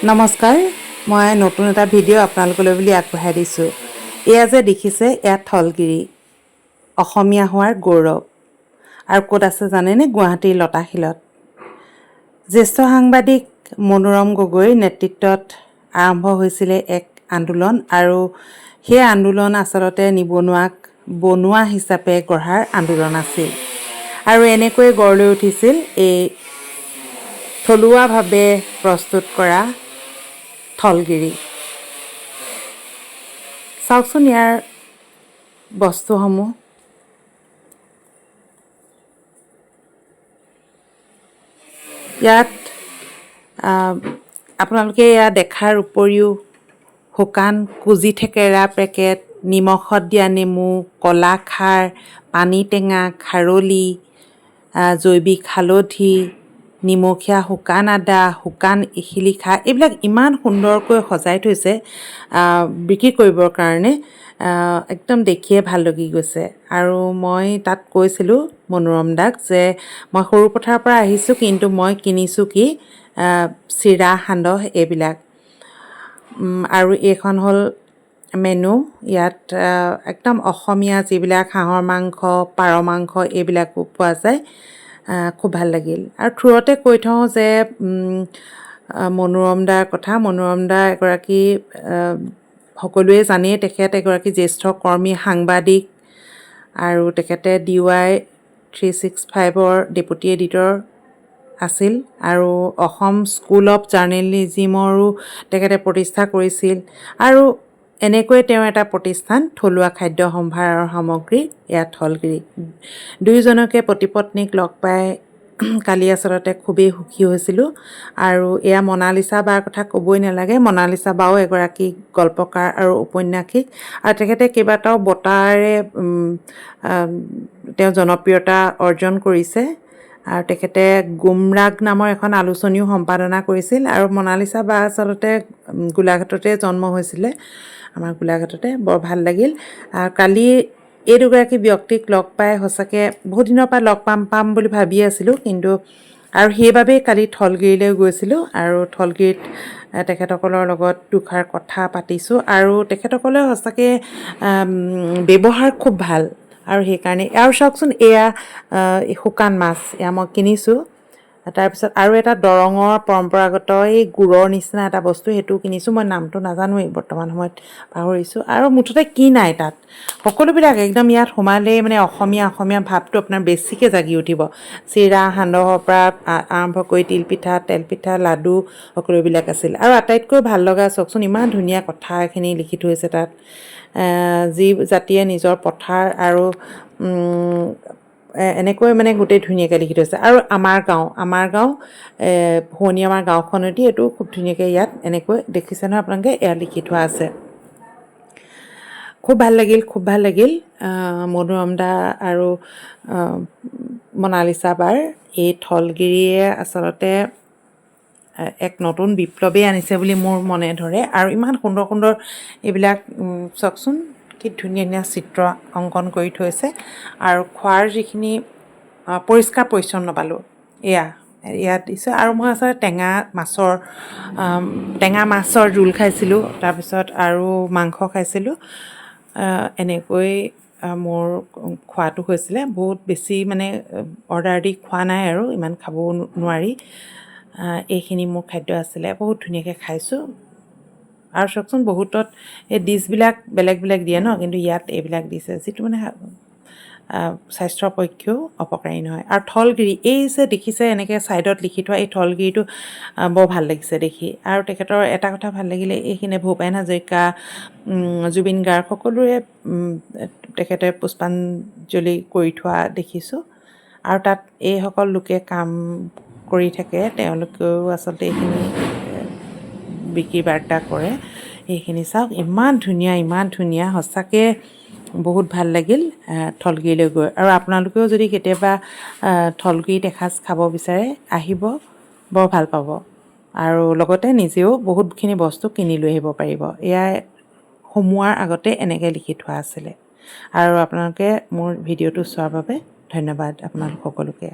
নমস্কাৰ, মই নতুন এটা ভিডিঅ' আপোনালোকলৈ বুলি আগবঢ়াই দিছোঁ। এয়া যে দেখিছে, এয়া থলগিৰি, অসমীয়া হোৱাৰ গৌৰৱ। আৰু ক'ত আছে জানেনে? গুৱাহাটীৰ লতাশিলত। জ্যেষ্ঠ সাংবাদিক মনোৰম গগৈৰ নেতৃত্বত আৰম্ভ হৈছিলে এক আন্দোলন, আৰু সেই আন্দোলন আচলতে নিবনুৱাক বনুৱা হিচাপে গঢ়াৰ আন্দোলন আছিল। আৰু এনেকৈ গঢ় লৈ উঠিছিল এই থলুৱাভাৱে প্ৰস্তুত কৰা থলগিৰি। চাওকচোন ইয়াৰ বস্তুসমূহ। ইয়াত আপোনালোকে এয়া দেখাৰ উপৰিও শুকান কুজি থেকেৰা পেকেট, নিমখত দিয়া নেমু, কলা খাৰ, পানী টেঙা, খাৰলি, জৈৱিক হালধি, নিমখীয়া শুকান আদা, শুকান শিলিখা, এইবিলাক ইমান সুন্দৰকৈ সজাই থৈছে বিক্ৰী কৰিবৰ কাৰণে। একদম দেখিয়ে ভাল লাগি গৈছে। আৰু মই তাত কৈছিলোঁ মনোৰম দাক যে মই সৰুপথাৰৰ পৰা আহিছোঁ, কিন্তু মই কিনিছোঁ কি চিৰা, সান্দহ এইবিলাক। আৰু এইখন হ'ল মেনু। ইয়াত একদম অসমীয়া যিবিলাক হাঁহৰ মাংস, পাৰ মাংস এইবিলাকো পোৱা যায়। খুব ভাল লাগিল। আৰু থোৰতে কৈ থওঁ যে মনোৰম দাৰ কথা। মনোৰম দা এগৰাকী সকলোৱে জানেই, তেখেত এগৰাকী জ্যেষ্ঠ কৰ্মী সাংবাদিক, আৰু তেখেতে DY 365ৰ ডেপুটি এডিটৰ আছিল, আৰু অসম স্কুল অফ জাৰ্নেলিজিমৰো তেখেতে প্ৰতিষ্ঠা কৰিছিল। আৰু এনেকৈ তেওঁ এটা প্ৰতিষ্ঠান, থলুৱা খাদ্য সম্ভাৰৰ সামগ্ৰী, এয়া থলগিৰি। দুয়োজনকে পতি-পত্নীক লগ পাই কালি আচলতে খুবেই সুখী হৈছিলোঁ। আৰু এয়া মনালিছা বাৰ কথা ক'বই নালাগে। মনালিছা বাও এগৰাকী গল্পকাৰ আৰু উপন্যাসিক, আৰু তেখেতে কেইবাটাও বঁটাৰে তেওঁ জনপ্ৰিয়তা অৰ্জন কৰিছে। আৰু তেখেতে গুমৰাগ নামৰ এখন আলোচনীও সম্পাদনা কৰিছিল। আৰু মনালিছা বা আচলতে গোলাঘাটতে জন্ম হৈছিলে, আমাৰ গোলাঘাটতে। বৰ ভাল লাগিল। কালি এই দুগৰাকী ব্যক্তিক লগ পাই সঁচাকৈ বহুত দিনৰ পৰা লগ পাম বুলি ভাবি আছিলোঁ, কিন্তু আৰু সেইবাবেই কালি থলগিৰিলৈ গৈছিলোঁ। আৰু থলগিৰিত তেখেতসকলৰ লগত দুষাৰ কথা পাতিছোঁ, আৰু তেখেতসকলে সঁচাকৈ ব্যৱহাৰ খুব ভাল। আৰু সেইকাৰণে আৰু চাওকচোন, এয়া শুকান মাছ, এয়া মই কিনিছোঁ। তাৰপিছত আৰু এটা দৰঙৰ পৰম্পৰাগত এই গুড়ৰ নিচিনা এটা বস্তু, সেইটোও কিনিছোঁ। মই নামটো নাজানোৱেই বৰ্তমান সময়ত, পাহৰিছোঁ। আৰু মুঠতে কি নাই তাত, সকলোবিলাক একদম ইয়াত সোমালেই মানে অসমীয়া ভাৱটো আপোনাৰ বেছিকৈ জাগি উঠিব। চিৰা, সান্দহৰ পৰা আৰম্ভ কৰি তিলপিঠা, তেলপিঠা, লাডু সকলোবিলাক আছিল। আৰু আটাইতকৈ ভাল লগা, চাওকচোন, ইমান ধুনীয়া কথা এখিনি লিখি থৈছে তাত। যি জাতিয়ে নিজৰ পথাৰ আৰু এনেকৈ মানে গোটেই ধুনীয়াকৈ লিখি থৈছে। আৰু আমাৰ গাঁও শুৱনি আমাৰ গাঁওখনেদি, এইটো খুব ধুনীয়াকৈ ইয়াত এনেকৈ দেখিছে নহয় আপোনালোকে, এয়া লিখি থোৱা আছে। খুব ভাল লাগিল। মনোৰম দা আৰু মনালিছা বাৰ এই থলগিৰিয়ে আচলতে এক নতুন বিপ্লৱেই আনিছে বুলি মোৰ মনে ধৰে। আৰু ইমান সুন্দৰ এইবিলাক চাওকচোন, কি ধুনীয়া চিত্ৰ অংকন কৰি থৈছে। আৰু খোৱাৰ যিখিনি পৰিষ্কাৰ পৰিচ্ছন্ন পালোঁ, ইয়াত দিছোঁ। আৰু মই আচলতে টেঙা মাছৰ জোল খাইছিলোঁ, তাৰপিছত আৰু মাংস খাইছিলোঁ। এনেকৈ মোৰ খোৱাটো হৈছিলে। বহুত বেছি মানে অৰ্ডাৰ দি খোৱা নাই, আৰু ইমান খাবও নোৱাৰি। এইখিনি মোৰ খাদ্য আছিলে। বহুত ধুনীয়াকৈ খাইছোঁ। আৰু চাওকচোন, বহুতত এই ডিছবিলাক বেলেগ দিয়ে ন, কিন্তু ইয়াত এইবিলাক দিছে, যিটো মানে স্বাস্থ্যৰ পক্ষেও অপকাৰী নহয়। আৰু থলগিৰি, এই যে দেখিছে এনেকৈ ছাইডত লিখি থোৱা, এই থলগিৰিটো বৰ ভাল লাগিছে দেখি। আৰু তেখেতৰ এটা কথা ভাল লাগিলে, এইখিনি ভূপেন হাজৰিকা, জুবিন গাৰ্গ সকলোৰে তেখেতে পুষ্পাঞ্জলি কৰি থোৱা দেখিছোঁ। আৰু তাত এইসকল লোকে কাম কৰি থাকে, তেওঁলোকেও আচলতে এইখিনি বিক্ৰী বাৰ্তা কৰে। এইখিনি চাওক, ইমান ধুনীয়া সঁচাকৈ বহুত ভাল লাগিল থলগিৰিলৈ গৈ। আৰু আপোনালোকেও যদি কেতিয়াবা থলগিৰিত এসাঁজ খাব বিচাৰে, আহিব, বৰ ভাল পাব। আৰু লগতে নিজেও বহুতখিনি বস্তু কিনি লৈ আহিব পাৰিব। এয়া সোমোৱাৰ আগতে এনেকৈ লিখি থোৱা আছিলে। আৰু আপোনালোকে মোৰ ভিডিঅ'টো চোৱাৰ বাবে ধন্যবাদ আপোনালোক সকলোকে।